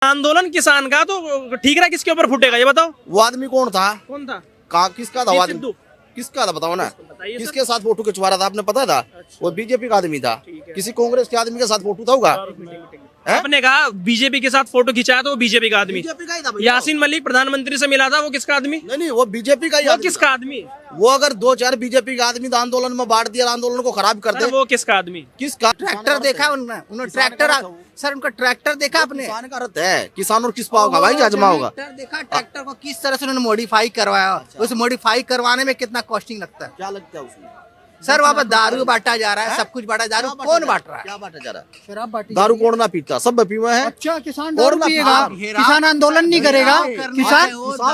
आंदोलन किसान का तो ठीक रहा, किसके ऊपर फूटेगा ये बताओ। वो आदमी कौन था? कौन था? कहा किसका था वो आदमी? सिद्धू। किसका था बताओ ना। बताइए सर। किसके साथ फोटो खिंचवा रहा था आपने पता था? वो बीजेपी का आदमी था। किसी कांग्रेस के आदमी के साथ फोटो था होगा? आपने कहा बीजेपी के साथ फोटो खिंचाया तो वो बीजेपी का आदमी। बीजेपी का ही था भैया। यासीन मलिक प्रधानमंत्री से मिला था, वो किसका आदमी? नहीं नहीं, वो बीजेपी का ही वो आदमी किसका आदमी? था। वो अगर 2-4 बीजेपी का आदमी तो आंदोलन में बांट दिया, आंदोलन को खराब कर दे। सर, वो किसका आदमी? किसका? ट्रैक्टर देखा उन्होंने ट्रैक्टर सर उनका ट्रैक्टर देखा आपने? किसान का रथ है, किसान और किस पाव होगा भाई, आजमा होगा। ट्रैक्टर देखा, ट्रैक्टर को किस तरह से उन्होंने मॉडिफाई करवाया, उस मॉडिफाई करवाने में कितना कॉस्टिंग लगता है? क्या लगता है उसमें? सर वहाँ पर दारू बांटा जा रहा है, सब कुछ बांटा, दारू कौन बांट रहा है? क्या बांटा जा रहा है? शराब बांटी दारू कौन ना पीता, सब पीवा है। अच्छा, किसान और दारू ना पिएगा, हाँ, किसान आंदोलन नहीं करेगा, किसान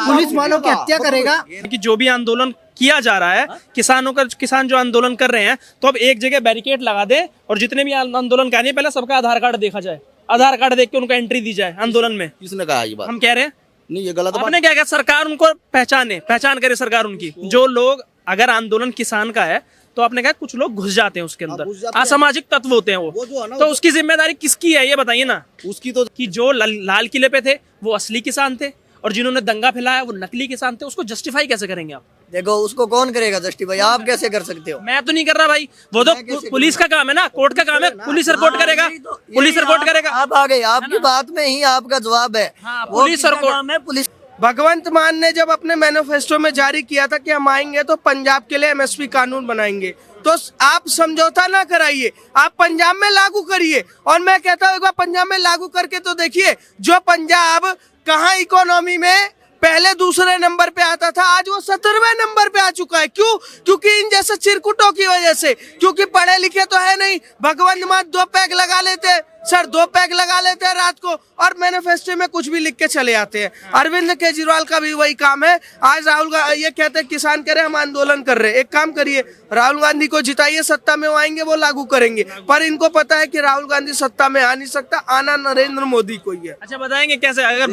पुलिस वालों की हत्या करेगा। कि जो भी आंदोलन किया जा रहा है, किसान जो आंदोलन कर रहे हैं, तो अब एक जगह बैरिकेड लगा दे और जितने भी आंदोलन करने पहले सबका आधार कार्ड देखा जाए, आधार कार्ड देख के उनको एंट्री दी जाए आंदोलन में। किसने कहा ये बात? हम कह रहे हैं नहीं, ये गलत बात। आपने क्या कहा, सरकार उनको पहचान करे सरकार उनकी। जो लोग, अगर आंदोलन किसान का है तो आपने कहा कुछ लोग घुस जाते हैं उसके घुस अंदर, जाते हैं। असामाजिक तत्व होते हैं वो जो है ना, तो उसकी जिम्मेदारी किसकी है ये बताइए ना। उसकी तो कि जो लाल किले पे थे वो असली किसान थे और जिन्होंने दंगा फैलाया वो नकली किसान थे, उसको जस्टिफाई कैसे करेंगे आप? देखो उसको कौन करेगा जस्टिफाई, आप कैसे कर सकते हो? मैं तो नहीं कर रहा भाई, वो तो पुलिस का काम है ना, कोर्ट का काम है, पुलिस रिपोर्ट करेगा, पुलिस रिपोर्ट करेगा। आप आ गए, आपकी बात में ही आपका जवाब है। पुलिस और कोर्ट, पुलिस। भगवंत मान ने जब अपने मैनिफेस्टो में जारी किया था कि हम आएंगे तो पंजाब के लिए एमएसपी कानून बनाएंगे, तो आप समझौता ना कराइए, आप पंजाब में लागू करिए। और मैं कहता हूँ एक बार पंजाब में लागू करके तो देखिए, जो पंजाब कहाँ इकोनॉमी में पहले दूसरे नंबर पे आता था, आज वो 17वें नंबर पे आ चुका है। क्यों? क्योंकि इन जैसे चिरकुटों की वजह से, क्योंकि पढ़े लिखे तो है नहीं। भगवंत मान 2 पैग लगा लेते सर, 2 पैग लगा लेते हैं रात को और मैनिफेस्टो में कुछ भी लिख के चले आते हैं। अरविंद केजरीवाल का भी वही काम है। आज राहुल गांधी ये कहते हैं किसान करे, हम आंदोलन कर रहे हैं। एक काम करिए, राहुल गांधी को जिताइए, सत्ता में वो आएंगे, वो लागू करेंगे। पर इनको पता है कि राहुल गांधी सत्ता में आ नहीं सकता, आना नरेंद्र मोदी को ही है। अच्छा बताएंगे कैसे? अगर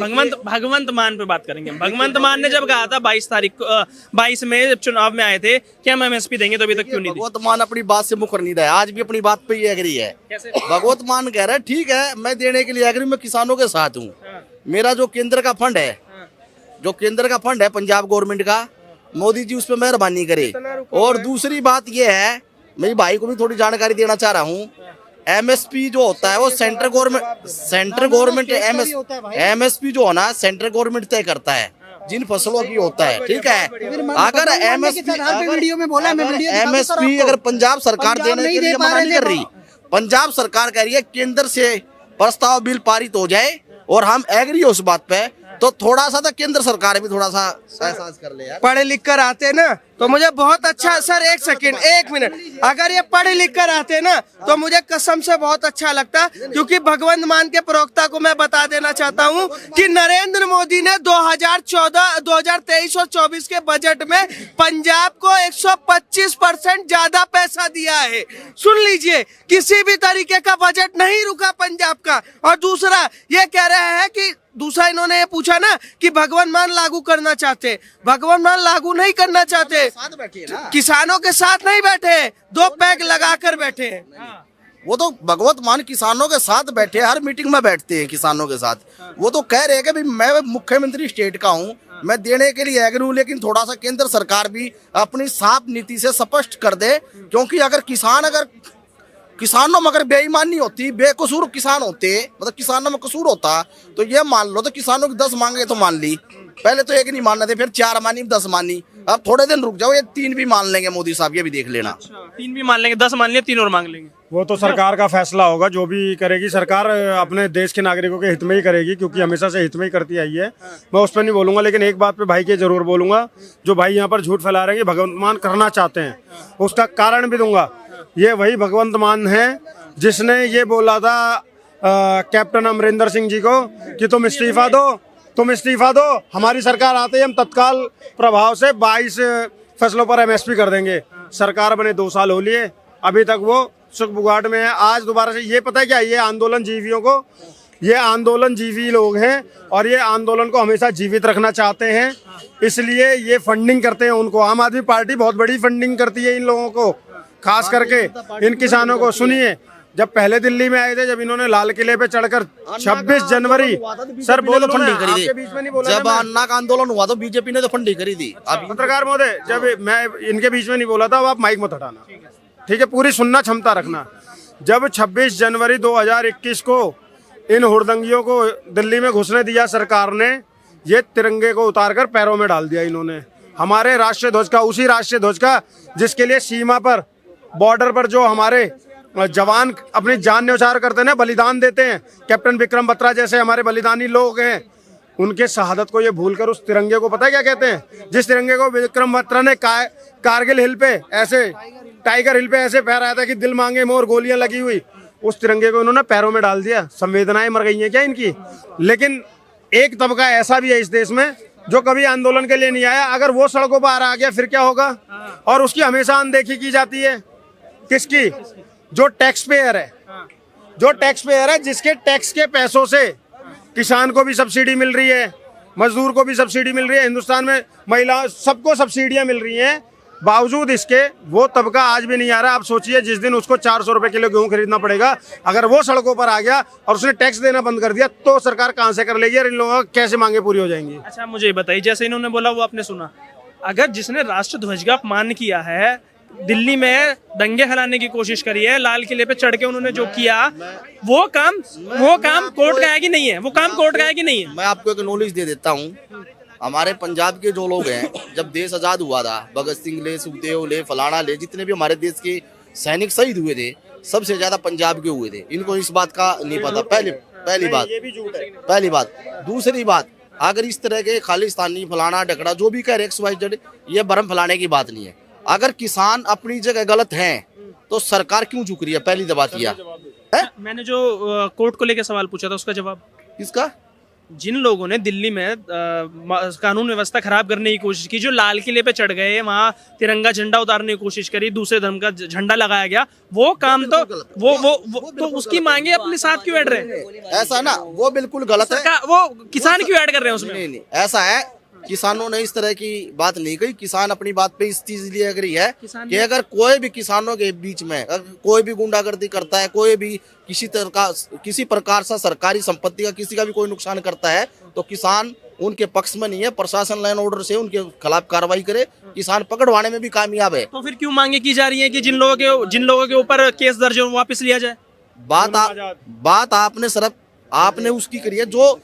भगवंत मान पे बात करेंगे, भगवंत मान ने जब कहा था 22 में जब चुनाव में आए थे कि हम एमएसपी देंगे, तो अभी तक क्यों नहीं दी? भगवंत मान अपनी बात से मुकर नहीं रहा है, आज भी अपनी बात पे ही एग्री है। कैसे? भगवंत मान कह रहा है ठीक है, मैं देने के लिए एग्री, मैं किसानों के साथ हूँ। मेरा जो केंद्र का फंड है, जो केंद्र का फंड है पंजाब गवर्नमेंट का, मोदी जी उस पर मेहरबानी करे। और दूसरी बात ये है, मेरी भाई को भी थोड़ी जानकारी देना चाह रहा हूँ, एमएसपी जो होता है वो सेंट्रल गवर्नमेंट एमएसपी जो है ना, सेंट्रल गवर्नमेंट तय करता है जिन फसलों की होता है, ठीक है। अगर एमएसपी अगर पंजाब सरकार देने के लिए मना नहीं कर रही, पंजाब सरकार कह रही है केंद्र से प्रस्ताव बिल पारित हो जाए और हम एग्री हो उस बात पे, तो थोड़ा सा तो केंद्र सरकार भी थोड़ा सा एहसास कर ले यार। पढ़े लिख कर आते ना तो मुझे बहुत अच्छा, सर एक सेकंड, 1 मिनट, अगर ये पढ़े लिख कर आते ना तो मुझे कसम से बहुत अच्छा लगता। क्योंकि भगवंत मान के प्रवक्ता को मैं बता देना चाहता हूँ कि नरेंद्र मोदी ने 2023 और 24 के बजट में पंजाब को 125% ज्यादा पैसा दिया है। सुन लीजिए, किसी भी तरीके का बजट नहीं रुका पंजाब का। और दूसरा ये कह रहे हैं कि दूसरा इन्होंने ये पूछा ना कि भगवंत मान लागू करना चाहते, भगवंत मान लागू नहीं करना चाहते, साथ बैठे ना, किसानों के साथ नहीं बैठे, 2 पैग लगा कर बैठे। वो तो भगवंत मान किसानों के साथ बैठे, हर मीटिंग में बैठते हैं किसानों के साथ। वो तो कह रहे हैं कि भाई मैं मुख्यमंत्री स्टेट का हूँ, मैं देने के लिए एग्री हूँ, लेकिन थोड़ा सा केंद्र सरकार भी अपनी साफ नीति से स्पष्ट कर दे। क्योंकि अगर किसानों में अगर बेईमानी होती, बेकसूर किसान होते, मतलब किसानों में कसूर होता, तो ये मान लो तो किसानों की 10 मांगे तो मान ली, पहले तो 1 नहीं मानना थे, फिर 4 मानी, 10 मानी। अब थोड़े दिन रुक जाओ, ये 3 भी मान लेंगे मोदी साहब, ये भी देख लेना। 3 भी मान लेंगे, 10 मान लिया, 3 और मांग लेंगे। वो तो सरकार का फैसला होगा, जो भी करेगी सरकार अपने देश के नागरिकों के हित में ही करेगी, क्योंकि हमेशा से हित में ही करती आई है। मैं उस पर नहीं बोलूंगा, लेकिन एक बात पे भाई के जरूर बोलूंगा, जो भाई यहाँ पर झूठ फैला रहे हैं कि भगवंत मान करना चाहते हैं, उसका कारण भी दूंगा। ये वही भगवंत मान है जिसने ये बोला था कैप्टन अमरिंदर सिंह जी को कि तुम इस्तीफा दो, हमारी सरकार आते ही हम तत्काल प्रभाव से 22 फसलों पर एमएसपी कर देंगे। सरकार बने 2 साल हो लिए, अभी तक वो सुख बुगाट में है। आज दोबारा से ये पता है क्या, ये आंदोलन जीवी लोग हैं और ये आंदोलन को हमेशा जीवित रखना चाहते हैं, इसलिए ये फंडिंग करते हैं उनको। आम आदमी पार्टी बहुत बड़ी फंडिंग करती है इन लोगों को, खास करके इन किसानों को। सुनिए, जब पहले दिल्ली में आए थे, जब इन्होंने लाल किले पे चढ़कर 26 जनवरी, सर बोलो ना, फंडी करी आपके थी। बीच में नहीं बोला जब ना मैं। अन्ना का आंदोलन हुआ तो बीजेपी ने तो फंडी करी थी। अभी पत्रकार महोदय, जब मैं इनके बीच में नहीं बोला था, अब आप माइक मत हटाना, ठीक है? पूरी सुनना क्षमता रखना। जब 26 जनवरी 2021 को इन हुड़दंगियों को दिल्ली में घुसने दिया सरकार ने, ये तिरंगे को उतारकर पैरों में डाल दिया इन्होंने, हमारे राष्ट्रीय ध्वज का, उसी राष्ट्रीय ध्वज का जिसके लिए सीमा पर, बॉर्डर पर जो हमारे जवान अपनी जान न्यौछावर करते हैं, बलिदान देते हैं, कैप्टन विक्रम बत्रा जैसे हमारे बलिदानी लोग हैं, उनके शहादत को ये भूलकर उस तिरंगे को पता है क्या कहते हैं? जिस तिरंगे को विक्रम बत्रा ने कारगिल हिल पे ऐसे, टाइगर हिल पे ऐसे फहराया था कि दिल मांगे मोर, गोलियां लगी हुई, उस तिरंगे को इन्होंने पैरों में डाल दिया। संवेदनाएं मर गई हैं क्या इनकी? लेकिन एक तबका ऐसा भी है इस देश में जो कभी आंदोलन के लिए नहीं आया, अगर वो सड़कों पर आ गया फिर क्या होगा? और उसकी हमेशा अनदेखी की जाती है। किसकी? जो टैक्स पेयर है, जो टैक्स पेयर है, जिसके टैक्स के पैसों से किसान को भी सब्सिडी मिल रही है, मजदूर को भी सब्सिडी मिल रही है, हिंदुस्तान में महिला सबको सब्सिडियां मिल रही हैं, बावजूद इसके वो तबका आज भी नहीं आ रहा। आप सोचिए, जिस दिन उसको 400 रुपए किलो गेहूं खरीदना पड़ेगा, अगर वो सड़कों पर आ गया और उसने टैक्स देना बंद कर दिया, तो सरकार कहां से कर लेगी और इन लोगों की कैसे मांगे पूरी हो जाएंगी? अच्छा मुझे बताइए, जैसे इन्होंने बोला वो आपने सुना, अगर जिसने राष्ट्र ध्वज का अपमान किया है, दिल्ली में दंगे फैलाने की कोशिश करी है, लाल किले पे चढ़ के उन्होंने जो किया, वो काम कोर्ट का है कि नहीं है? वो काम कोर्ट का है कि नहीं है? मैं आपको एक नॉलेज दे देता हूँ। हमारे पंजाब के जो लोग हैं, जब देश आजाद हुआ था, भगत सिंह ले, सुखदेव ले, फलाना ले, जितने भी हमारे देश के सैनिक शहीद हुए थे, सबसे ज्यादा पंजाब के हुए थे। इनको इस बात का नहीं पता। पहली बात। दूसरी बात, अगर इस तरह के खालिस्तानी फलाना ढकड़ा जो भी कह रहे XYZ, ये भरम फैलाने की बात नहीं है। अगर किसान अपनी जगह गलत हैं तो सरकार क्यों झुक रही है? पहली बात यह है। मैंने जो कोर्ट को लेकर सवाल पूछा था उसका जवाब, किसका? जिन लोगों ने दिल्ली में कानून व्यवस्था खराब करने की कोशिश की, जो लाल किले पे चढ़ गए, वहां तिरंगा झंडा उतारने की कोशिश करी, दूसरे धर्म का झंडा लगाया गया, वो काम तो वो तो उसकी मांगे अपने साथ क्यों ऐड रहे? ऐसा ना, वो बिल्कुल गलत है। वो किसान क्यों ऐड कर रहे हैं उसमें? नहीं, ऐसा है, किसानों ने इस तरह की बात नहीं कही। किसान अपनी बात पे इस चीज लिए अग्री है कि अगर कोई भी किसानों के बीच में अगर कोई भी गुंडागर्दी करता है, कोई भी किसी प्रकार से सरकारी संपत्ति का किसी का भी कोई नुकसान करता है, तो किसान उनके पक्ष में नहीं है। प्रशासन लाइन ऑर्डर से उनके खिलाफ कार्रवाई करे, किसान पकड़वाने में भी कामयाब है। तो फिर क्यों मांगे की जा रही है कि जिन लोगों के ऊपर केस दर्ज हो वापस लिया जाए? बात आपने सिर्फ आपने उसकी करी है जो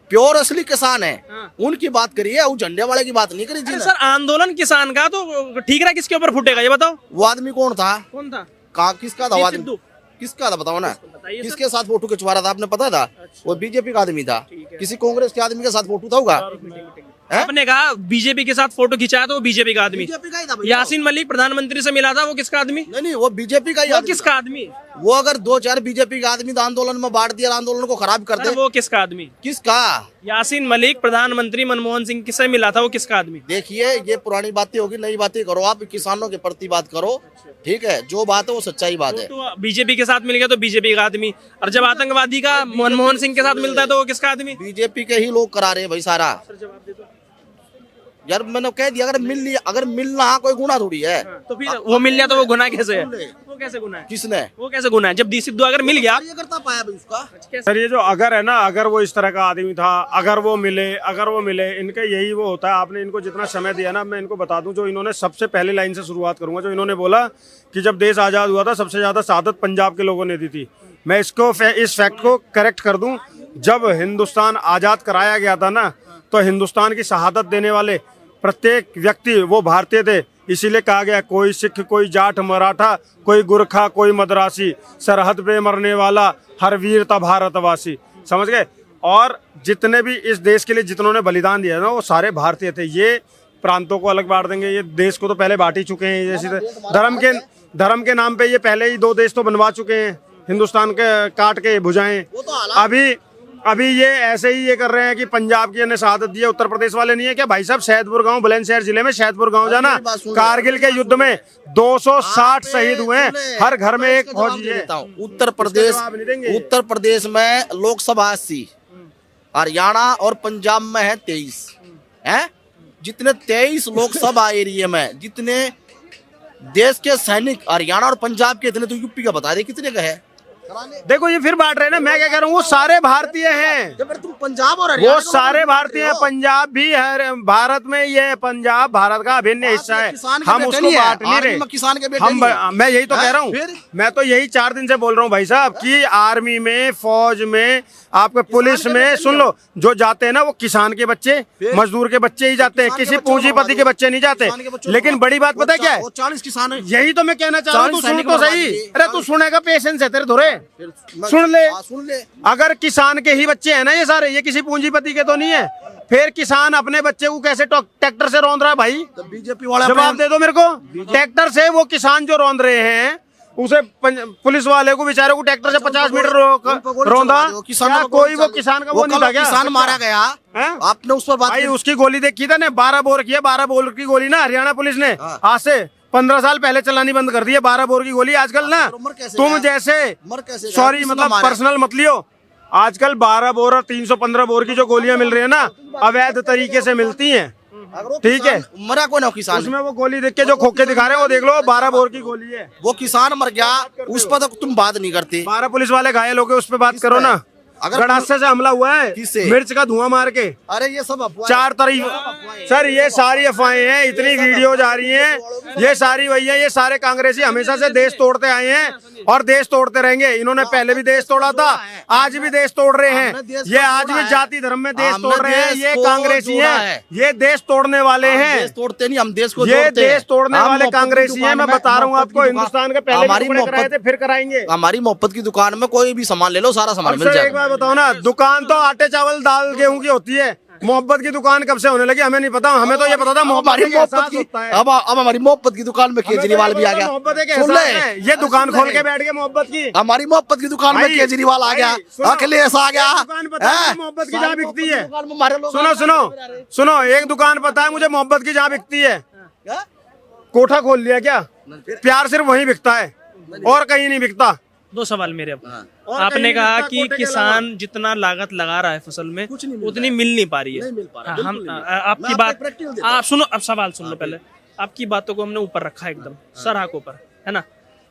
प्योर असली किसान है, उनकी बात करिए, वो झंडे वाले की बात नहीं करी। अरे सर, आंदोलन किसान का तो ठीक रहा, किसके ऊपर फूटेगा ये बताओ? वो आदमी कौन था? कौन था? कहाँ, किसका था वो आदमी? सिद्धू। किसका था बताओ ना? बताइए किसके साथ फोटो खिंचवा रहा था आपने पता था? वो बीजेपी का आदमी था। किसी कांग्रेस के आदमी के साथ फोटो था होगा? आपने कहा बीजेपी के साथ फोटो खिंचाया तो वो बीजेपी का आदमी। बीजेपी का ही था भैया। यासीन मलिक प्रधानमंत्री से मिला था, वो किसका आदमी? नहीं, वो बीजेपी का ही वो आदमी किसका था। आदमी? वो अगर 2-4 बीजेपी का आदमी तो आंदोलन में बांट दिया, आंदोलन को खराब कर दे। वो किसका आदमी? किसका? यासीन मलिक प्रधानमंत्री मनमोहन सिंह किससे मिला था, वो किसका आदमी? देखिए, ये पुरानी बातें होगी, नई बातें करो, आप किसानों के प्रति बात करो, ठीक है? जो बात है वो सच्चाई बात है। तो बीजेपी के साथ मिल गया तो बीजेपी का आदमी, और जब आतंकवादी का मनमोहन सिंह के साथ मिलता है तो वो किसका आदमी? बीजेपी के ही लोग करा रहे हैं भाई सारा। यार मैंने कह दिया, अगर मिलना कोई गुना थोड़ी है। तो फिर वो मिल गया तो वो गुनाह कैसे है? वो कैसे गुनाह है? किसने? वो कैसे गुनाह है जब दी सिद्धू अगर मिल गया? करता पाया भाई उसका। सर, ये जो अगर है ना, अगर वो इस तरह का आदमी था, अगर वो मिले, इनका यही वो होता है। आपने इनको जितना समय दिया ना, मैं इनको बता दूं, जो इन्होंने सबसे पहले लाइन से शुरुआत करूंगा, जो इन्होंने बोला कि जब देश आज़ाद हुआ था सबसे ज़्यादा शहादत पंजाब के लोगों ने दी थी। मैं इस फैक्ट को करेक्ट कर दूं, जब हिंदुस्तान आज़ाद कराया गया था ना, तो हिंदुस्तान की शहादत देने वाले प्रत्येक व्यक्ति वो भारतीय थे। इसीलिए कहा गया, कोई सिख, कोई जाट मराठा, कोई गुरखा, कोई मद्रासी, सरहद पे मरने वाला हर वीर था भारतवासी। समझ गए? और जितने भी इस देश के लिए जितनों बलिदान दिया ना, वो सारे भारतीय थे। ये प्रांतों को अलग बांट देंगे, ये देश को तो पहले बांट ही चुके हैं। जैसे धर्म के नाम पे ये पहले ही 2 देश तो बनवा चुके हैं, हिंदुस्तान के काट के भुजाएं। अभी ये ऐसे ही ये कर रहे हैं कि पंजाब की ने शहादत दी है, उत्तर प्रदेश वाले नहीं है क्या भाई साहब? शहदपुर गांव, बुलंदशहर जिले में शहदपुर गांव जाना, कारगिल के युद्ध में 260 शहीद हुए हैं, हर घर में एक फौजी है। उत्तर प्रदेश में लोकसभा 80, हरियाणा और पंजाब में है 23 है। जितने 23 लोकसभा एरिया में जितने देश के सैनिक हरियाणा और पंजाब के, इतने तो यूपी का बता दे कितने का है? देखो ये फिर बांट रहे हैं ना, मैं क्या कह रहा हूँ, वो सारे भारतीय हैं, तो फिर तुम पंजाब और वो हरियाणा को सारे क्यों भारतीय हैं, बांट रहे हो? पंजाब भी है भारत में, ये पंजाब भारत का अभिन्न हिस्सा है, किसान के हम बेटे उसको नहीं है, बांट नहीं आर्मी रहे, में किसान के बेटे हम नहीं है। मैं यही तो कह रहा हूँ, फिर? मैं तो यही 4 दिन से बोल रहा हूँ भाई साहब कि आर्मी में, फौज में, आपके पुलिस के में, बेटे सुन नहीं लो, जो जाते हैं ना वो किसान के बच्चे, मजदूर के बच्चे ही जाते हैं, किसान के किसी बच्चों को पूंजीपति भगा के दो। बच्चे नहीं जाते। किसान के बच्चों को लेकिन भगा बड़ी बात दो। पता है क्या है, वो 40 किसान है। यही तो मैं कहना चाह रहा हूँ, तू 40 सुन सैनिक तो बर्बाद सही, किए। अरे तू सुनेगा, पेशेंस है तेरे थोड़े, सुन ले। सुन ले। अगर किसान के ही बच्चे हैं ना ये सारे, ये किसी पूंजीपति के तो नहीं है, फिर किसान अपने बच्चे को कैसे ट्रैक्टर से रौंद रहा है भाई? तो बीजेपी वाला जवाब दे दो मेरे को। ट्रैक्टर से वो किसान जो रौंद रहे हैं, उसे पुलिस वाले को बेचारे को ट्रैक्टर से 50 मीटर रौंदा, क्या कोई वो किसान का वो नहीं था क्या? किसान मारा गया, हैं? आपने उस पर बात भाई की? उसकी गोली देखी था ने, 12 बोर की है, 12 बोर की गोली ना हरियाणा पुलिस ने आज से 15 साल पहले चलानी बंद कर दी है, 12 बोर की गोली। आजकल ना मर कैसे तुम गया? जैसे मर कैसे गया? सॉरी किसने मतलब मारा? पर्सनल मत लियो, आजकल 12 बोर और 315 बोर की जो गोलियां मिल रही है ना, अवैध तरीके से मिलती हैं, अगर वो ठीक है? किसान मरा कोई ना किसान, उसमें वो गोली देख के जो खोखे दिखा रहे हैं वो देख लो, 12 बोर की गोली है। वो किसान मर गया, उस पर तो तुम बात नहीं करते। 12 पुलिस वाले घायल हो गए, उस पर बात करो ना। अगर गड़ासे से हमला हुआ है, किससे? मिर्च का धुआं मार के, अरे ये सब अफवाह 4 तारीख सर, ये सारी अफवाहें हैं, इतनी वीडियो जा रही हैं, ये सारी वही है, ये सारे कांग्रेसी हमेशा से देश तोड़ते आए हैं और देश तोड़ते रहेंगे। इन्होंने पहले भी देश तोड़ा था, आज भी देश तोड़ रहे हैं, ये आज भी जाति धर्म में देश तोड़ रहे हैं, ये कांग्रेसी हैं, ये देश तोड़ने वाले हम हैं, देश तोड़ते नहीं, हम देश को ये जोड़ते हैं। देश तोड़ने हम वाले मोहब्बत की कांग्रेसी हैं। मैं दुकान बता रहा हूँ में, आपको, मोहब्बत की हिंदुस्तान के पहले हमारी भी टुकड़े कराए थे, मोहब्बत फिर कराएंगे। हमारी मोहब्बत की दुकान में कोई भी सामान ले लो, सारा सामान मिल अब सर एक जाएगा। बात बताओ ना, दुकान तो आटे चावल दाल गेहूं की होती है, मोहब्बत की दुकान कब से होने लगी हमें नहीं पता, हमें तो ये पता था मोहब्बत हमारी एक मोहब्बत एहसास की होता है। अब हमारी मोहब्बत की दुकान में केजरीवाल भी आ गया। मोहब्बत एक सुन एहसास ले, है, ये दुकान खोल के बैठ गए मोहब्बत की। हमारी मोहब्बत की दुकान में भाई, केजरीवाल आ गया, भाई, सुनो, अखिलेश आ गया। दुकान पता है हैं? मोहब्बत की जहाँ बिकती है। दुकान में हमारे लोग सुनो सुनो सुनो, एक दुकान पता है मुझे मोहब्बत की जहाँ बिकती है, क्या? कोठा खोल लिया क्या? प्यार सिर्फ वहीं बिकता है और कहीं नहीं बिकता। 2 सवाल मेरे अब। और आपने कहीं कहा नहीं कि बिकता, कोटे के किसान जितना लागत लगा रहा है फसल में उतनी मिल नहीं पा रही है। हम आपकी बात, आप सुनो, अब सवाल सुन लो पहले। आपकी बातों को हमने ऊपर रखा एकदम सराह ऊपर, है ना।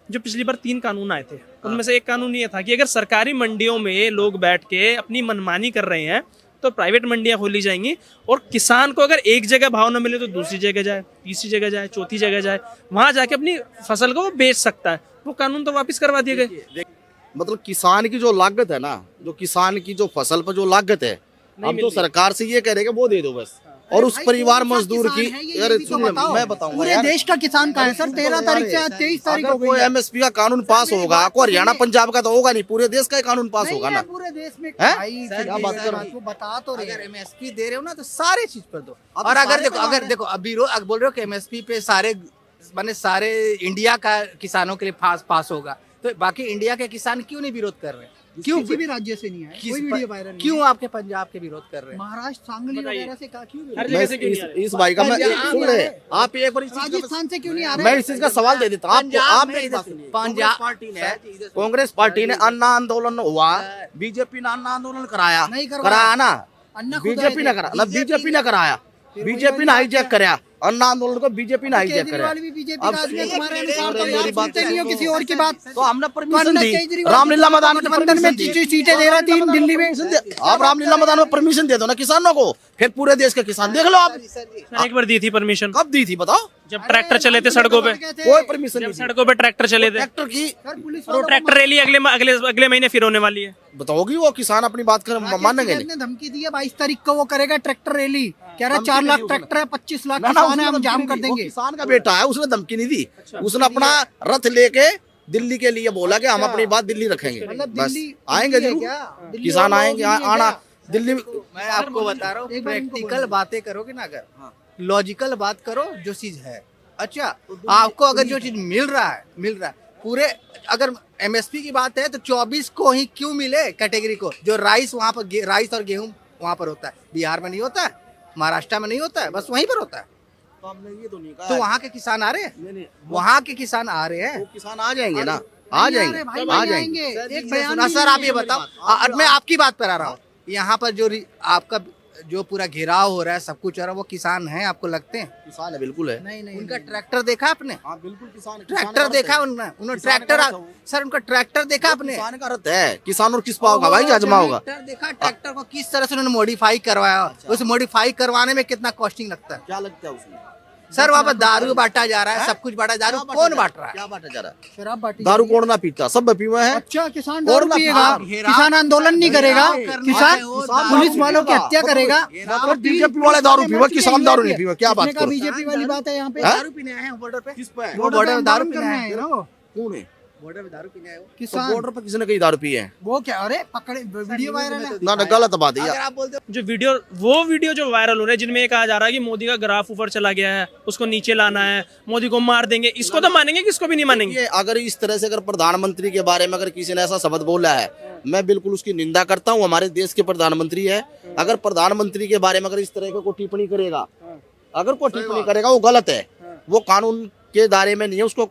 जो पिछली बार 3 कानून आए थे उनमें से एक कानून ये था कि अगर सरकारी मंडियों में लोग बैठ के अपनी मनमानी कर रहे हैं तो प्राइवेट मंडियां खोली जाएंगी, और किसान को अगर एक जगह भाव न मिले तो दूसरी जगह जाए, तीसरी जगह जाए, चौथी जगह जाए, वहां जाके अपनी फसल को वो बेच सकता है। वो कानून तो वापस करवा दिए गए। मतलब किसान की जो लागत है ना, जो किसान की जो फसल पर जो लागत है, हम तो सरकार से ये कह रहे हैं कि वो दे दो बस, और उस परिवार मजदूर की। अरे सुनिए, मैं बताऊंगा पूरे यार, देश का किसान कहाँ है सर? 13 तारीख से आज 23 तारीख हो अगर कोई गई है। एमएसपी का कानून पास होगा, कोई हरियाणा पंजाब का तो होगा नहीं, पूरे देश का ही कानून पास नहीं होगा है ना। पूरे देश में। हैं? भाई क्या बात कर रहे हो? आपको बता तो रहे, अगर एमएसपी दे रहे हो ना तो सारे चीज पर दो। और अगर देखो अभी बोल रहे हो कि एमएसपी पे सारे माने सारे इंडिया का किसानों के लिए पास होगा, तो बाकी इंडिया के किसान क्यों नहीं विरोध कर रहे हैं? क्यों किसी भी राज्य से नहीं है, कोई वीडियो वायरल नहीं क्यों आपके पंजाब के विरोध कर रहे हैं? महाराष्ट्र, सांगली वगैरह से कहा क्यों हर विरोध? जगह मैं से क्यों नहीं आ रहे? इस भाई का मैं सुन ले, आप एक बार राजस्थान से क्यों नहीं आ रहे? मैं इस चीज का सवाल दे देता हूँ आपको। पंजाब आप में मेरी बात इधर- सुनिए। पंजाब कांग्रेस पार्टी ने अन्ना आंदोलन हुआ, बीजेपी ने अन्ना आंदोलन कराया, नहीं करवाया। कराया ना, अन्ना खुद बीजेपी ने आए थे। करा ना, बीजेपी ने कराया, बीजेपी ने हाईजैक कराया अन्ना आंदोलन को, बीजेपी ने हाईजैक कराया। केजरीवाल भी बीजेपी अब का आदमी है, तुम्हारे अनुसार तो मेरी आप बात सुनते नहीं हो किसी और की बात। तो हमने परमिशन वरना दी, केजरीवाल रामलीला मैदान में गठबंधन में सीटें दे रहा 3 दिल्ली में। आप रामलीला मैदान में परमिशन दे दो ना किसानों को, फिर पूरे देश के किसान देख लो आप। मैंने एक बार दी थी परमिशन, कब दी थी बताओ? जब ट्रैक्टर चले थे सड़कों पे, कोई परमिशन जब नहीं दी। सड़कों पे ट्रैक्टर चले थे। ट्रैक्टर की और वो ट्रैक्टर रैली अगले महीने फिर होने वाली है। बताओगी वो किसान अपनी बात कर मानेंगे नहीं। ने धमकी दी है 22 तारीख को वो करेगा ट्रैक्टर रैली, कह रहा 4 लाख ट्रैक्टर है, 25 लाख ना, ना, किसान है, हम उसने जाम धमकी कर नहीं दी। वो देंगे। किसान का बेटा है, उसने धमकी नहीं दी, उसने अपना रथ लेके दिल्ली के लिए बोला कि हम अपनी बात दिल्ली रखेंगे, मतलब बस दिल्ली आएंगे दिल्ली है जरूर क्या? दिल्ली किसान और आएंगे, लोग नहीं है आना क्या? दिल्ली में। मैं आपको बता रहा हूँ, एक बार इनको प्रैक्टिकल बोलो। बातें करोगे ना, अगर लॉजिकल बात करो जो चीज है। अच्छा, आपको अगर जो चीज मिल रहा है पूरे, अगर एमएसपी की बात है तो 24 को ही क्यों मिले कैटेगरी को? जो राइस वहाँ पर, राइस और गेहूं वहाँ पर होता है, बिहार में नहीं होता है, महाराष्ट्र में नहीं होता है, बस वहीं पर होता है। तो हमने ये तो नहीं कहा तो है। वहाँ के किसान आ रहे हैं, नहीं, नहीं, वहाँ के किसान आ रहे हैं। वो किसान आ जाएंगे ना, आ जाएंगे, भाई, आ भाई जाएंगे। आएंगे। एक सुना बयान सर, आप ये बताओ, मैं आपकी बात पर आ रहा हूँ। यहाँ पर जो आपका जो पूरा घेराव हो रहा है, सब कुछ हो रहा है, वो किसान हैं आपको लगते हैं? किसान है, बिल्कुल है। नहीं नहीं, उनका ट्रैक्टर देखा आपने? हाँ बिल्कुल किसान, ट्रैक्टर देखा उन्होंने ट्रैक्टर, सर उनका ट्रैक्टर देखा आपने? किसान का रथ है, किसान और किस पा होगा भाई, आजमा होगा। ट्रैक्टर देखा, ट्रैक्टर को किस तरह से उन्होंने मॉडिफाई करवाया, उस मॉडिफाई करवाने में कितना कॉस्टिंग लगता है? क्या लगता है उसमें? सर वहाँ पर दारू बांटा जा रहा है, सब कुछ बांटा, दारू कौन बांट रहा है? क्या बांटा जा रहा है? शराब बांटी दारू कौन ना पीता, सब पीवा है। अच्छा, किसान और दारू ना पिएगा, हाँ, किसान आंदोलन नहीं करेगा, किसान पुलिस वालों की हत्या करेगा, और बीजेपी वाले दारू पीवा, किसान दारू नहीं पीवा, क्या बात करो? बीजेपी वाली बात है यहाँ पे। दारू पीने आए हैं बॉर्डर पे? किस पे? वो बॉर्डर पे दारू पीने करने आए हैं हैं ना वो। कौन है? बॉर्डर पे दारू पीने आए हो? तो किसान बॉर्डर पर किसने कही दारू पी है? वो क्या, अरे पकड़े, वीडियो वायरल है। ना गलत बात है अगर यार। आप बोलते जो वीडियो जो वायरल हो रहे हैं, जिनमें ये कहा जा रहा है कि मोदी का ग्राफ ऊपर चला गया है, उसको नीचे लाना है, मोदी को मार देंगे, इसको तो मानेंगे, किसको भी नहीं मानेंगे। ये अगर इस तरह से अगर प्रधानमंत्री के बारे में अगर किसी ने ऐसा शब्द बोला है, मैं बिल्कुल उसकी निंदा करता हूँ। हमारे देश के प्रधानमंत्री है, अगर प्रधानमंत्री के बारे में अगर इस तरह की कोई टिप्पणी करेगा, अगर कोई टिप्पणी करेगा वो गलत है, वो कानून के दायरे में नहीं है। उसको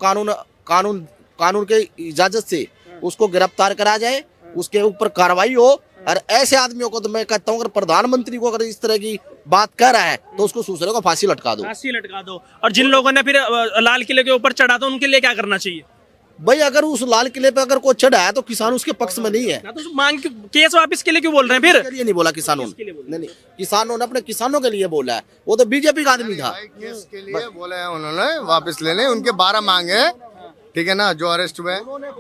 कानून के इजाजत से उसको गिरफ्तार करा जाए, उसके ऊपर कार्रवाई हो। और ऐसे आदमियों को तो मैं कहता हूँ, अगर प्रधानमंत्री को अगर इस तरह की बात कर रहा है तो उसको दूसरे को फांसी लटका दो। फांसी लटका दो। और जिन लोगों ने फिर लाल किले के ऊपर चढ़ा, तो उनके लिए क्या करना चाहिए? भाई अगर उस लाल किले पे अगर कोई चढ़ा है तो किसान उसके पक्ष में नहीं है। ना तो मांग केस वापस के लिए क्यों बोल रहे हैं फिर? इसके लिए नहीं बोला किसानों ने, नहीं किसानों ने अपने किसानों के लिए बोला है। वो तो बीजेपी का आदमी था। केस के लिए बोले हैं उन्होंने, वापस लेने उनके 12 मांगे, ठीक है ना, जो अरेस्ट हुए,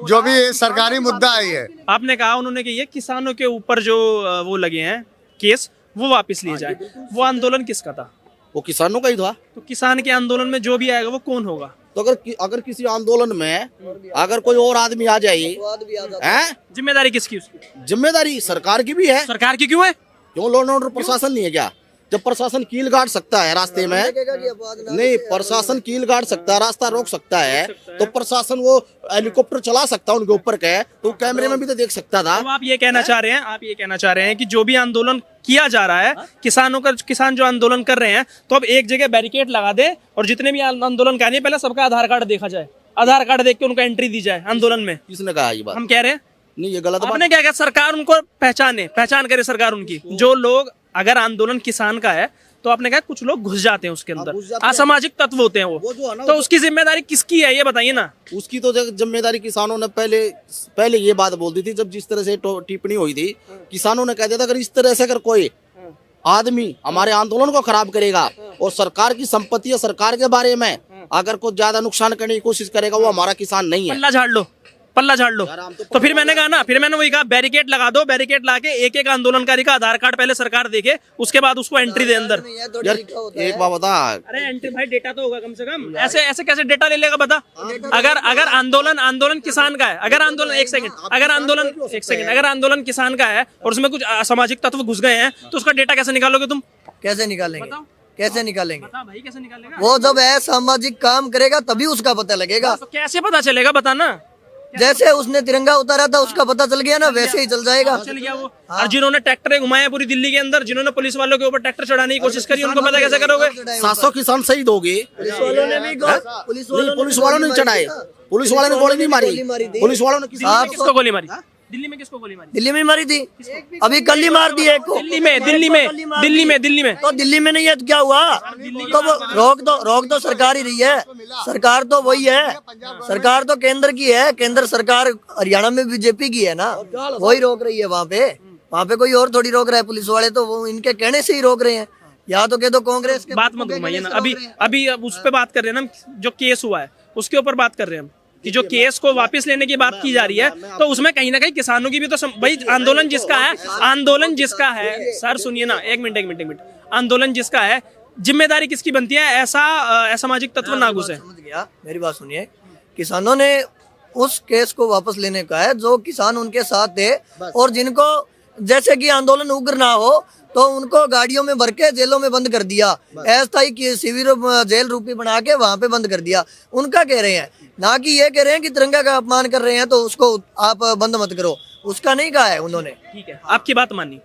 जो भी सरकारी मुद्दा है ये। आपने कहा उन्होंने कि ये किसानों के ऊपर जो वो लगे हैं केस, वो वापस लिए जाए। वो आंदोलन किसका था? वो किसानों का ही था। तो किसान के आंदोलन में जो भी आएगा वो कौन होगा? तो अगर किसी आंदोलन में अगर कोई और आदमी आ जाए, हैं, जिम्मेदारी किसकी? उसकी जिम्मेदारी सरकार की भी है। सरकार की क्यों है? क्यों लॉ एंड ऑर्डर प्रशासन नहीं है क्या? जब प्रशासन कील गाड़ सकता है रास्ते में, नहीं प्रशासन कील गाड़ सकता है, रास्ता रोक सकता है, तो प्रशासन वो हेलीकॉप्टर चला सकता है उनके ऊपर के, तो कैमरे में भी तो देख सकता था। तो आप ये कहना चाह रहे हैं, कि जो भी आंदोलन किया जा रहा है, किसान जो आंदोलन कर रहे हैं, तो अब एक जगह बैरिकेड लगा दे और जितने भी आंदोलन कर रहे हैं पहले सबका आधार कार्ड देखा जाए, आधार कार्ड देख के उनको एंट्री दी जाए आंदोलन में। किसने कहा ये बात? हम कह रहे हैं नहीं, ये गलत बात। आपने क्या कहा? सरकार उनको पहचान करे सरकार उनकी। जो लोग, अगर आंदोलन किसान का है तो आपने कहा कुछ लोग घुस जाते हैं उसके अंदर, असामाजिक तत्व होते हैं वो जो है ना, तो उसकी जिम्मेदारी किसकी है ये बताइए ना। उसकी तो जिम्मेदारी किसानों ने पहले ये बात बोल दी थी, जब जिस तरह से टिप्पणी हुई थी, किसानों ने कह दिया था अगर इस तरह से अगर कोई आदमी हमारे आंदोलन को खराब करेगा और सरकार की संपत्ति या सरकार के बारे में अगर कुछ ज्यादा नुकसान करने की कोशिश करेगा, वो हमारा किसान नहीं है। पल्ला झाड़ लो। तो फिर मैंने कहा ना, वही कहा बैरिकेड लगा दो, बैरिकेड लाके एक आंदोलनकारी का आधार कार्ड पहले सरकार देखे, उसके बाद उसको एंट्री दे अंदर। यार एक बात बता, अरे एंट्री भाई, डेटा तो होगा कम से कम। ऐसे कैसे डेटा ले लेगा बता? अगर आंदोलन किसान का है, अगर आंदोलन किसान का है और उसमें कुछ असामाजिक तत्व घुस गए हैं, तो उसका डेटा कैसे निकालोगे तुम? कैसे निकालेंगे? कैसे निकालेंगे? बता भाई, कैसे निकालेगा? वो जब असामाजिक काम करेगा तभी उसका पता लगेगा। तो कैसे पता चलेगा बताना? जैसे उसने तिरंगा उतारा था उसका पता चल गया ना, वैसे ही चल जाएगा। चल गया वो। और जिन्होंने ट्रैक्टर घुमाया पूरी दिल्ली के अंदर, जिन्होंने पुलिस वालों के ऊपर ट्रैक्टर चढ़ाने की कोशिश करी, उनको पता कैसे करोगे? 700 किसान शहीद हो गए। पुलिस वालों ने भी पुलिस वालों ने चढ़ाए, पुलिस वालों ने गोली नहीं मारी, पुलिस वालों ने किसको गोली मारी? दिल्ली में किसको गोली मारी? दिल्ली में मारी थी, अभी कल ही मार दी एक को। दिल्ली में तो दिल्ली में नहीं है तो क्या हुआ? तो वो रोक दो सरकार ही रही है, सरकार तो वही है, सरकार तो केंद्र की है, केंद्र सरकार हरियाणा में बीजेपी की है ना, वही रोक रही है। वहाँ पे कोई और थोड़ी रोक रहा है, पुलिस वाले तो वो इनके कहने से ही रोक रहे हैं। या तो कह दो कांग्रेस के बात मत घुमाइए ना, अभी उस पे बात कर रहे हैं ना, जो केस हुआ है उसके ऊपर बात कर रहे हैं हम, कि जो केस को वापस लेने की बात की जा रही है, तो उसमें कहीं ना कहीं किसानों की भी तो भाई, आंदोलन जिसका है सर सुनिए ना, एक मिनट, आंदोलन जिसका है, जिम्मेदारी किसकी बनती है? ऐसा असामाजिक तत्व ना घुसे। समझ गया, मेरी बात सुनिए। किसानों ने उस केस को वापस लेने का है, जो किसान उनके साथ थे और जिनको जैसे कि आंदोलन उग्र ना हो तो उनको गाड़ियों में भर के जेलों में बंद कर दिया, अस्थायी शिविर जेल रूपी बना के वहां पे बंद कर दिया। उनका कह रहे हैं, ना कि ये कह रहे हैं कि तिरंगा का अपमान कर रहे हैं तो उसको आप बंद मत करो, उसका नहीं कहा है उन्होंने। ठीक है, आपकी बात मानी।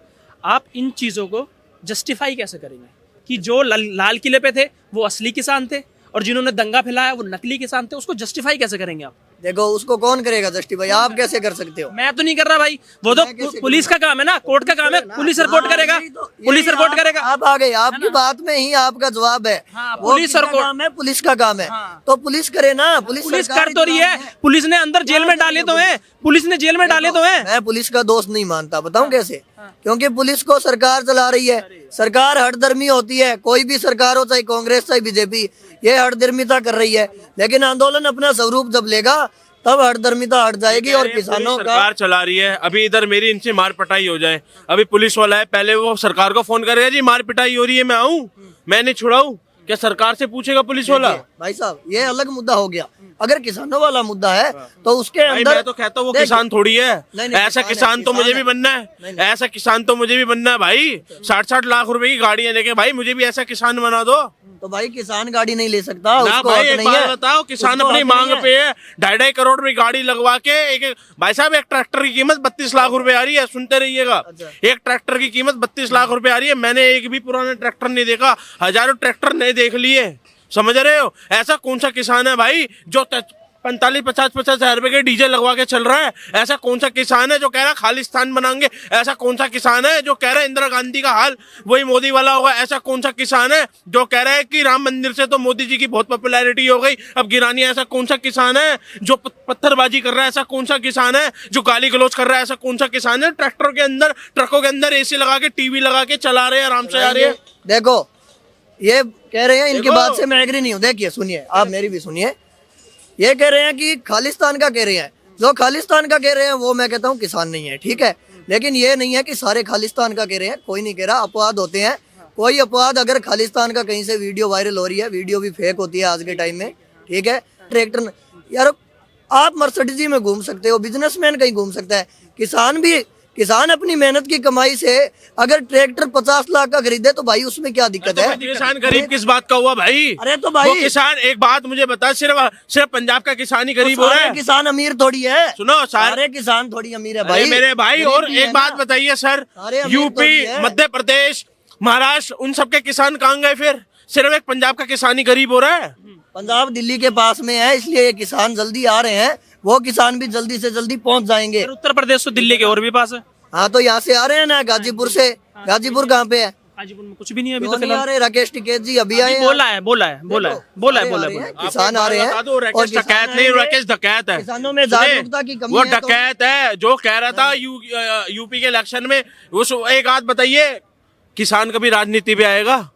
आप इन चीजों को जस्टिफाई कैसे करेंगे कि जो लाल किले पे थे वो असली किसान थे और जिन्होंने दंगा फैलाया वो नकली किसान थे? उसको जस्टिफाई कैसे करेंगे आप? देखो उसको कौन करेगा जस्टिफाई, आप कैसे कर सकते हो? मैं तो नहीं कर रहा भाई, वो तो पुलिस का काम है ना, कोर्ट का काम है, पुलिस रिपोर्ट करेगा, पुलिस रिपोर्ट करेगा। आप आ गए, आपकी बात में ही आपका जवाब है। हाँ, वो पुलिस और किसका काम है? पुलिस का काम है। तो पुलिस करे ना, पुलिस पुलिस सरकार कर तो रही है, पुलिस ने अंदर जेल में डाले तो हैं, पुलिस ने जेल में डाले तो हैं। मैं पुलिस का दोस्त नहीं मानता, बताऊं कैसे? क्योंकि पुलिस को सरकार चला रही है, सरकार हठधर्मी होती है, कोई भी सरकार हो, चाहे कांग्रेस चाहे बीजेपी, ये हठधर्मिता कर रही है। लेकिन आंदोलन अपना स्वरूप जब लेगा तब हठधर्मिता हट जाएगी और किसानों का। सरकार चला रही है, अभी इधर मेरी इनसे मार पिटाई हो जाए, अभी पुलिस वाला है, पहले वो सरकार को फोन करेगा, जी मार पिटाई हो रही है, मैं आऊँ, मैं नहीं छुड़ाऊं, क्या सरकार से पूछेगा पुलिस वाला? भाई साहब ये अलग मुद्दा हो गया। अगर किसानों वाला मुद्दा है तो उसके भाई अंदर मैं तो कहता हूँ वो किसान थोड़ी है, नहीं, ऐसा किसान तो मुझे भी बनना है, ऐसा किसान तो मुझे भी बनना है भाई। 60-60 लाख रुपए की गाड़ियां लेके भाई मुझे भी ऐसा किसान बना दो। तो भाई किसान गाड़ी नहीं ले सकता, ना उसको भाई हक एक नहीं बात है। बताओ, किसान उसको अपनी हक मांग नहीं है। पे है 2.5 करोड़ में गाड़ी लगवा के भाई साहब एक ट्रैक्टर की कीमत 32 लाख रुपए आ रही है, सुनते रहिएगा। एक ट्रैक्टर की कीमत 32 लाख रुपए आ रही है। मैंने एक भी पुराना ट्रैक्टर नहीं देखा, हजारों ट्रैक्टर नए देख लिए, समझ रहे हो? ऐसा कौन सा किसान है भाई जो 45-50 हजार रुपए के डीजल लगवा के चल रहा है? ऐसा कौन सा किसान है जो कह रहा है खालिस्तान बनाएंगे? ऐसा कौन सा किसान है जो कह रहा है इंदिरा गांधी का हाल वही मोदी वाला होगा? ऐसा कौन सा किसान है जो कह रहा है कि राम मंदिर से तो मोदी जी की बहुत पॉपुलैरिटी हो गई, अब गिरानी है? ऐसा कौन सा किसान है जो पत्थरबाजी कर रहा है? ऐसा कौन सा किसान है जो गाली गलौज कर रहा है? ऐसा कौन सा किसान है ट्रैक्टर के अंदर, ट्रकों के अंदर एसी लगा के, टीवी लगा के चला रहे हैं, आराम से आ रहे हैं? देखो ये कह रहे हैं, इनकी बात से मैं एग्री नहीं हूँ। देखिए सुनिए, आप मेरी भी सुनिए। ये कह रहे हैं कि खालिस्तान का कह रहे हैं, जो खालिस्तान का कह रहे हैं वो मैं कहता हूँ किसान नहीं है, ठीक है। लेकिन ये नहीं है कि सारे खालिस्तान का कह रहे हैं, कोई नहीं कह रहा, अपवाद होते हैं। कोई अपवाद अगर खालिस्तान का कहीं से वीडियो वायरल हो रही है, वीडियो भी फेक होती है आज के टाइम में, ठीक है। ट्रैक्टर यार आप मर्सिडीज में घूम सकते हो, बिजनेसमैन कहीं घूम सकता है, किसान अपनी मेहनत की कमाई से अगर ट्रैक्टर 50 लाख का खरीदे तो भाई उसमें क्या दिक्कत है? किसान गरीब किस बात का हुआ भाई? अरे तो भाई वो किसान, एक बात मुझे बता, सिर्फ पंजाब का किसान ही गरीब हो रहा है? किसान अमीर थोड़ी है, सुनो सारे किसान थोड़ी अमीर है भाई, मेरे भाई। और एक बात बताइए सर, यूपी, मध्य प्रदेश, महाराष्ट्र, उन सबके किसान कहाँ गए फिर? सिर्फ एक पंजाब का किसान ही गरीब हो रहा है। पंजाब दिल्ली के पास में है, इसलिए ये किसान जल्दी आ रहे हैं, वो किसान भी जल्दी से जल्दी पहुंच जाएंगे। उत्तर प्रदेश तो दिल्ली के और भी पास है। हाँ तो यहाँ से आ रहे हैं ना, गाजीपुर से। गाजीपुर कहाँ पे है? गाजीपुर में कुछ भी नहीं है अभी क्यों तो नहीं आ रहे? राकेश टिकैत जी अभी आए हैं। बोला है किसान आ रहे हैं और और राकेश डकैत नहीं, राकेश डकैत है। किसानों में जागरूकता की कमी वो है तो- डकैत है जो कह रहा था यूपी के इलेक्शन में। उस एक बात बताइए, किसान कभी राजनीति में आएगा?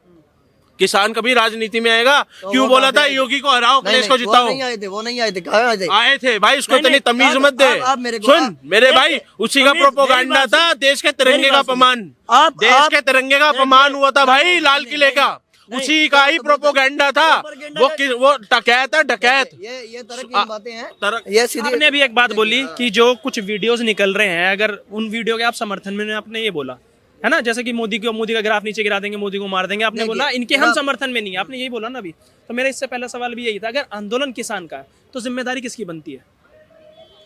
किसान कभी राजनीति में आएगा? क्यों बोला था योगी को हराओ, अखिलेश को जिताओ? वो नहीं आए थे, कहाँ आए थे? आए थे भाई, उसको इतनी तमीज मत दे। आप मेरे को- सुन मेरे भाई, उसी का प्रोपोगंडा था, देश के तिरंगे का अपमान, देश के तिरंगे का अपमान हुआ था भाई लाल किले का, उसी का ही प्रोपोगंडा था। वो डकैत है, डकैत। ये तरह की बातें हैं, तरह- ये सीधी। आपने अभी एक बात बोली कि जो कुछ वीडियोस निकल रहे हैं, अगर उन वीडियो के आप समर्थन में आपने ये बोला है ना, जैसे कि मोदी का ग्राफ नीचे गिरा देंगे, मोदी को मार देंगे, आपने बोला इनके हम समर्थन में नहीं है, आपने यही बोला ना अभी। तो मेरा इससे पहला सवाल भी यही था, अगर आंदोलन किसान का है तो जिम्मेदारी किसकी बनती है?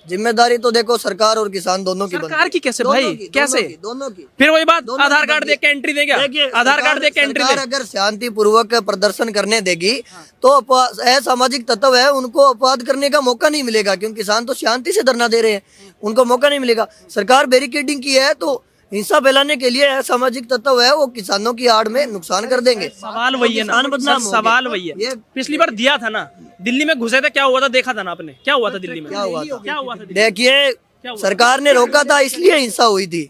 जिम्मेदारी तो देखो सरकार और किसान दोनों की सरकार की कैसे भाई? कैसे? दोनों की। फिर वही बात, दोनों आधार की कार्ड बनती देख के एंट्री देगा, देखिए, आधार कार्ड देख के एंट्री सरकार दे। अगर शांतिपूर्वक प्रदर्शन करने देगी तो असामाजिक तत्व है उनको अपवाद करने का मौका नहीं मिलेगा, क्योंकि किसान तो शांति से धरना दे रहे हैं, उनको मौका नहीं मिलेगा। सरकार बैरिकेडिंग की है तो हिंसा फैलाने के लिए असामाजिक तत्व है वो किसानों की आड़ में नुकसान कर देंगे। सवाल वही है ना, किसान बदनाम होंगे। सवाल वही है। ये पिछली बार दिया था ना, दिल्ली में घुसे थे, क्या हुआ था देखा था ना आपने, क्या हुआ था दिल्ली में? क्या हुआ था? क्या हुआ था? देखिए सरकार ने रोका था इसलिए हिंसा हुई थी।